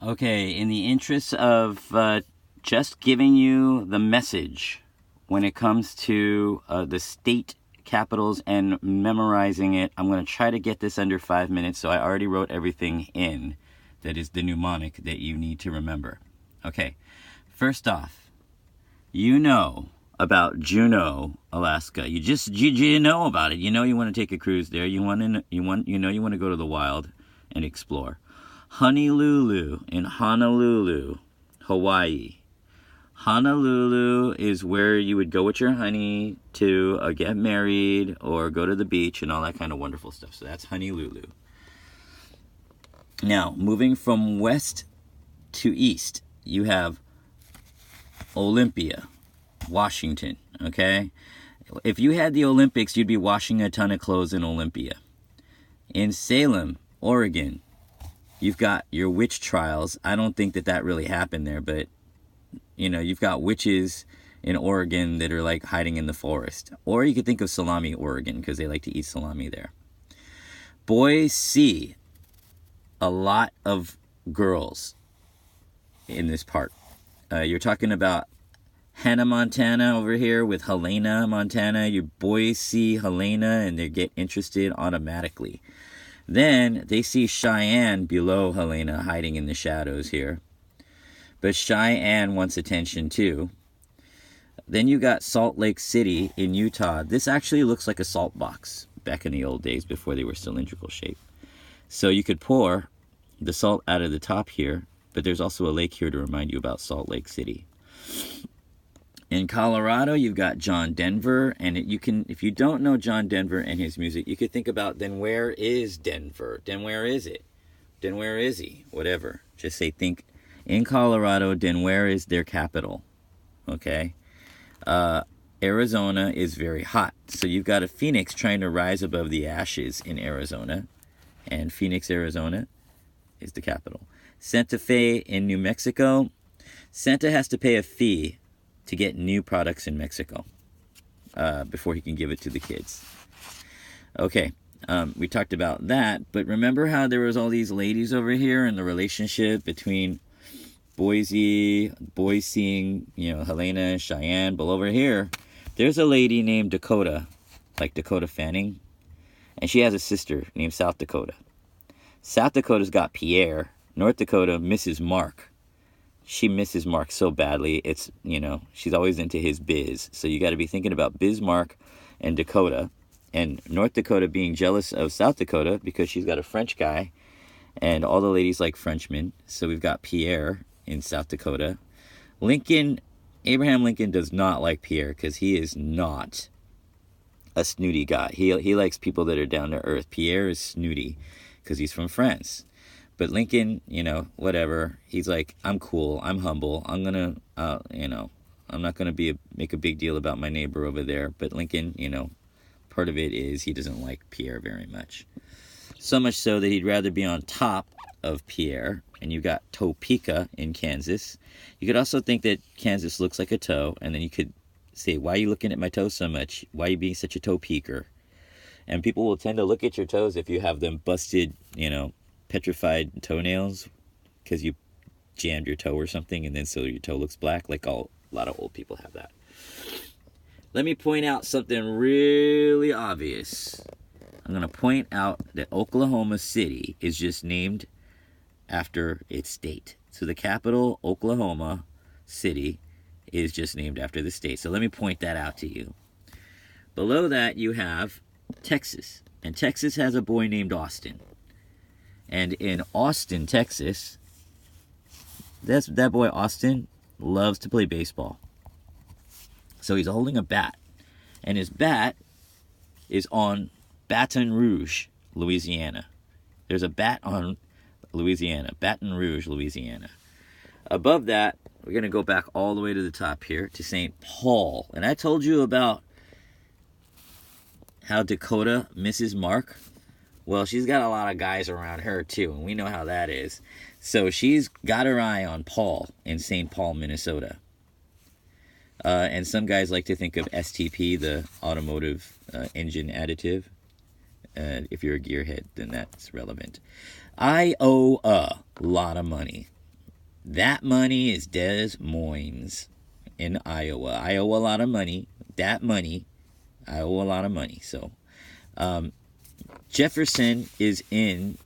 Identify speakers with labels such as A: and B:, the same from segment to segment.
A: Okay, in the interest of just giving you the message when it comes to the state capitals and memorizing it, I'm going to try to get this under 5 minutes, so I already wrote everything in that is the mnemonic that you need to remember. Okay, first off, you know about Juneau, Alaska. You know about it. You know you want to take a cruise there. You want to go to the wild and explore. Honolulu in Honolulu, Hawaii. Honolulu is where you would go with your honey to get married or go to the beach and all that kind of wonderful stuff. So that's Honolulu. Now, moving from west to east, you have Olympia, Washington, okay? If you had the Olympics, you'd be washing a ton of clothes in Olympia. In Salem, Oregon, you've got your witch trials. I don't think that really happened there, but, you've got witches in Oregon that are, like, hiding in the forest. Or you could think of Salami, Oregon, because they like to eat salami there. Boise, a lot of girls in this part. You're talking about Hannah, Montana over here with Helena, Montana. You Boise, Helena, and they get interested automatically. Then they see Cheyenne below Helena hiding in the shadows here. But Cheyenne wants attention too. Then you got Salt Lake City in Utah. This actually looks like a salt box back in the old days before they were cylindrical shape. So you could pour the salt out of the top here, but there's also a lake here to remind you about Salt Lake City. In Colorado, you've got John Denver, and if you don't know John Denver and his music, you could think about, then where is Denver? Then where is it? Then where is he? Whatever. Just think, in Colorado, then where is their capital? Okay? Arizona is very hot, so you've got a phoenix trying to rise above the ashes in Arizona, and Phoenix, Arizona is the capital. Santa Fe in New Mexico. Santa has to pay a fee to get new products in Mexico before he can give it to the kids. Okay, we talked about that, but remember how there was all these ladies over here and the relationship between Boise, Helena, Cheyenne, but over here, there's a lady named Dakota, like Dakota Fanning, and she has a sister named South Dakota. South Dakota's got Pierre. North Dakota misses Mark. She misses Mark so badly. It's, she's always into his biz. So you got to be thinking about Bismarck and Dakota. And North Dakota being jealous of South Dakota because she's got a French guy. And all the ladies like Frenchmen. So we've got Pierre in South Dakota. Abraham Lincoln does not like Pierre because he is not a snooty guy. He likes people that are down to earth. Pierre is snooty because he's from France. But Lincoln, whatever, he's like, I'm cool, I'm humble, I'm going to, I'm not going to make a big deal about my neighbor over there. But Lincoln, part of it is he doesn't like Pierre very much. So much so that he'd rather be on top of Pierre. And you've got Topeka in Kansas. You could also think that Kansas looks like a toe. And then you could say, why are you looking at my toes so much? Why are you being such a toe peeker? And people will tend to look at your toes if you have them busted, petrified toenails because you jammed your toe or something, and then so your toe looks black. Like a lot of old people have that. Let me point out something really obvious. I'm going to point out that Oklahoma City is just named after its state. So the capital, Oklahoma City, is just named after the state. So let me point that out to you. Below that, you have Texas. And Texas has a boy named Austin. And in Austin, Texas, that boy Austin loves to play baseball. So he's holding a bat. And his bat is on Baton Rouge, Louisiana. There's a bat on Louisiana. Baton Rouge, Louisiana. Above that, we're going to go back all the way to the top here to St. Paul. And I told you about how Dakota misses Mark. Well, she's got a lot of guys around her, too, and we know how that is. So she's got her eye on Paul in St. Paul, Minnesota. And some guys like to think of STP, the automotive engine additive. If you're a gearhead, then that's relevant. I owe a lot of money. That money is Des Moines in Iowa. I owe a lot of money. That money, I owe a lot of money. So, Jefferson is in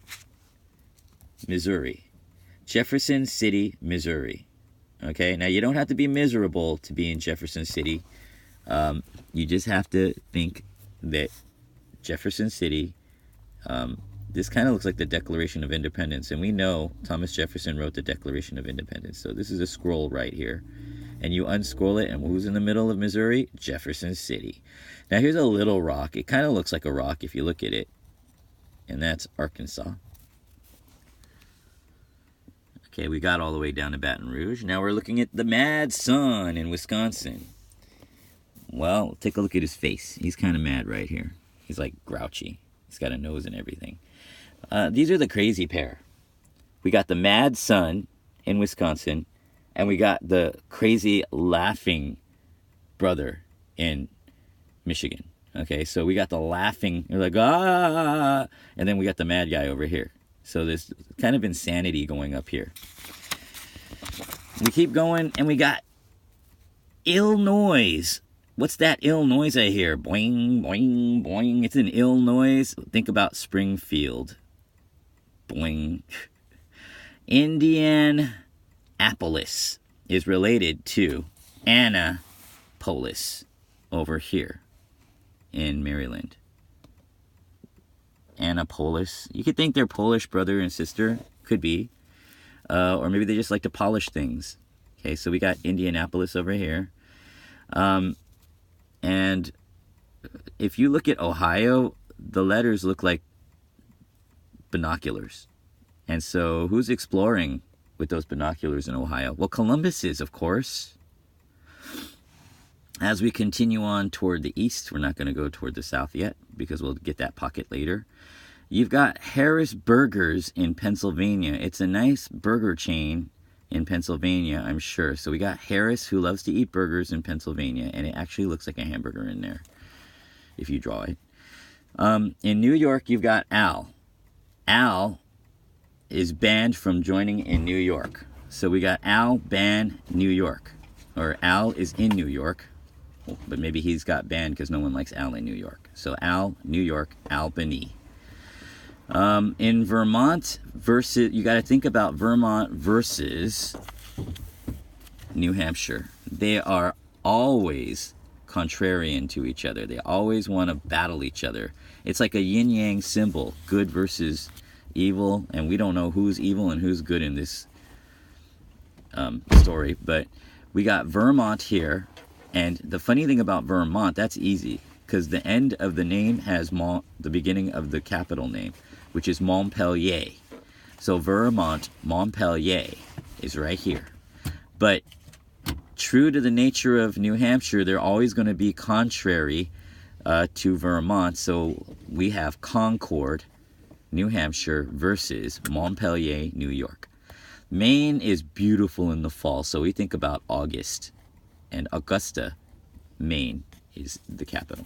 A: Missouri. Jefferson City, Missouri. Okay, now you don't have to be miserable to be in Jefferson City. You just have to think that Jefferson City, this kind of looks like the Declaration of Independence, and we know Thomas Jefferson wrote the Declaration of Independence. So this is a scroll right here, and you unscroll it, and who's in the middle of Missouri? Jefferson City. Now here's a little rock. It kind of looks like a rock if you look at it, and that's Arkansas. Okay, we got all the way down to Baton Rouge. Now we're looking at the mad son in Wisconsin. Well, take a look at his face. He's kind of mad right here. He's like grouchy. He's got a nose and everything. These are the crazy pair. We got the mad son in Wisconsin, and we got the crazy laughing brother in Michigan. Okay, so we got the laughing, you're like, ah, and then we got the mad guy over here. So there's kind of insanity going up here. We keep going, and we got Illinois. What's that ill noise I hear? Boing, boing, boing. It's an ill noise. Think about Springfield. Boing. Indianapolis is related to Annapolis over here in Maryland. Annapolis. You could think they're Polish brother and sister. Could be. Or maybe they just like to polish things. Okay, so we got Indianapolis over here. And if you look at Ohio, the letters look like binoculars. And so who's exploring with those binoculars in Ohio? Well, Columbus is, of course. As we continue on toward the east, we're not going to go toward the south yet because we'll get that pocket later. You've got Harris Burgers in Pennsylvania. It's a nice burger chain in Pennsylvania, I'm sure. So we got Harris, who loves to eat burgers in Pennsylvania, and it actually looks like a hamburger in there if you draw it. In New York, you've got Al. Al is banned from joining in New York. So we got Al ban New York. Or Al is in New York. But maybe he's got banned because no one likes Al in New York. So Al, New York, Albany. In Vermont versus, you got to think about Vermont versus New Hampshire. They are always contrarian to each other. They always want to battle each other. It's like a yin-yang symbol, good versus evil, and we don't know who's evil and who's good in this story. But we got Vermont here. And the funny thing about Vermont, that's easy, because the end of the name has the beginning of the capital name, which is Montpelier. So Vermont, Montpelier, is right here. But true to the nature of New Hampshire, they're always going to be contrary to Vermont. So we have Concord, New Hampshire, versus Montpelier, New York. Maine is beautiful in the fall, so we think about August. And Augusta, Maine, is the capital.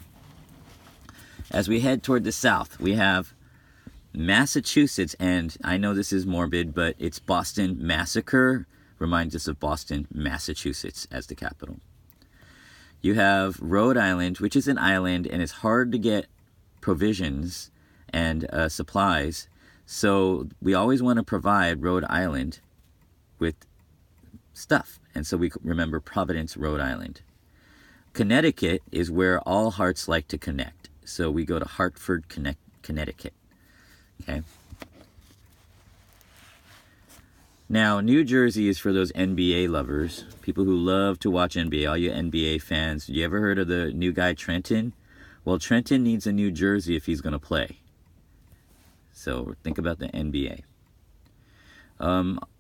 A: As we head toward the south, we have Massachusetts, and I know this is morbid, but it's Boston Massacre, reminds us of Boston, Massachusetts, as the capital. You have Rhode Island, which is an island, and it's hard to get provisions and supplies, so we always want to provide Rhode Island with stuff. And so we remember Providence, Rhode Island. Connecticut is where all hearts like to connect. So we go to Hartford, Connecticut. Okay. Now, New Jersey is for those NBA lovers, people who love to watch NBA, all you NBA fans. You ever heard of the new guy, Trenton? Well, Trenton needs a New Jersey if he's going to play. So think about the NBA.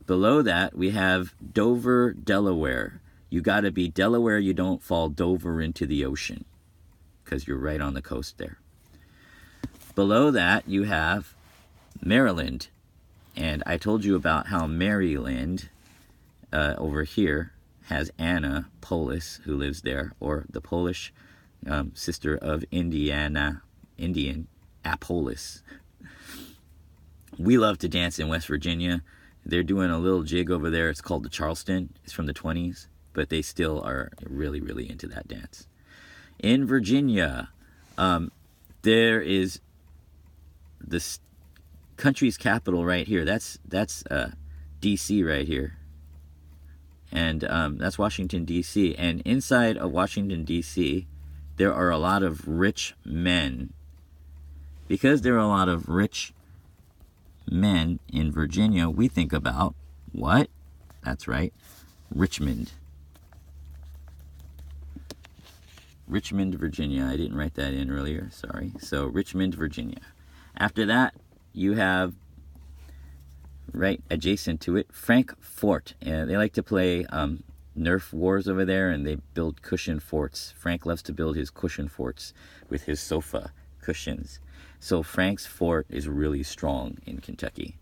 A: Below that, we have Dover, Delaware. You got to be Delaware, you don't fall Dover into the ocean, because you're right on the coast there. Below that, you have Maryland. And I told you about how Maryland, over here, has Anna Polis, who lives there, or the Polish sister of Indianapolis. We love to dance in West Virginia. They're doing a little jig over there. It's called the Charleston. It's from the 20s, but they still are really, really into that dance. In Virginia, there is this country's capital right here. That's D.C. right here. And that's Washington, D.C. And inside of Washington, D.C., there are a lot of rich men. Because there are a lot of rich men in Virginia, we think about what? That's right, Richmond. Richmond, Virginia. I didn't write that in earlier, sorry. So Richmond, Virginia. After that, you have, right adjacent to it, Frankfort. And they like to play Nerf wars over there, and they build cushion forts. Frank loves to build his cushion forts with his sofa cushions. So Frank's Fort is really strong in Kentucky.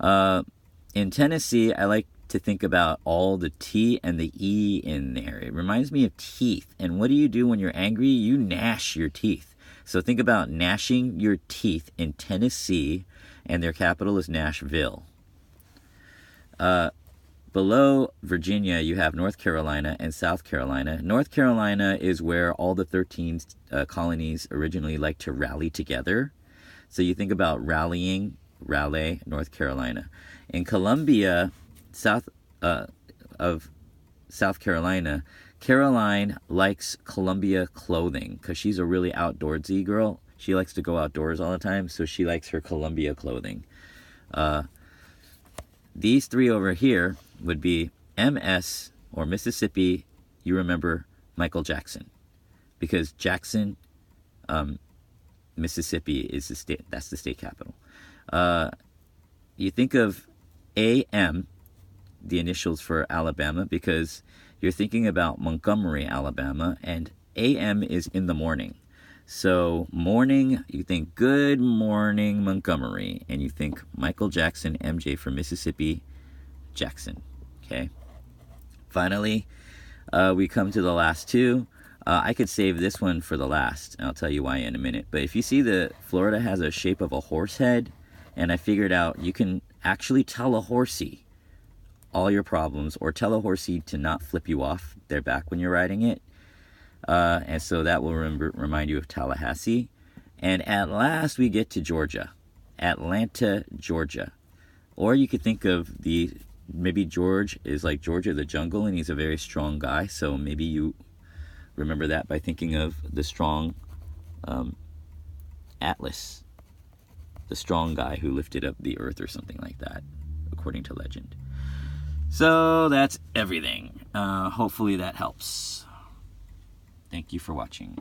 A: In Tennessee, I like to think about all the T and the E in there. It reminds me of teeth. And what do you do when you're angry? You gnash your teeth. So think about gnashing your teeth in Tennessee, and their capital is Nashville. Below Virginia, you have North Carolina and South Carolina. North Carolina is where all the 13 colonies originally like to rally together. So you think about rallying, Raleigh, North Carolina. In Columbia, south of South Carolina, Caroline likes Columbia clothing because she's a really outdoorsy girl. She likes to go outdoors all the time, so she likes her Columbia clothing. These three over here would be MS, or Mississippi. You remember Michael Jackson, because Jackson, Mississippi is the state. That's the state capital. You think of AM, the initials for Alabama, because you're thinking about Montgomery, Alabama, and AM is in the morning. So morning, you think good morning Montgomery, and you think Michael Jackson, MJ from Mississippi, Jackson. Okay. Finally, we come to the last two. I could save this one for the last, and I'll tell you why in a minute. But if you see Florida has a shape of a horse head, and I figured out you can actually tell a horsey all your problems, or tell a horsey to not flip you off their back when you're riding it. And so that will remind you of Tallahassee. And at last we get to Georgia, Atlanta, Georgia. Or you could think of maybe George is like George of the Jungle, and he's a very strong guy. So maybe you remember that by thinking of the strong Atlas, the strong guy who lifted up the earth or something like that, according to legend. So that's everything. Hopefully that helps. Thank you for watching.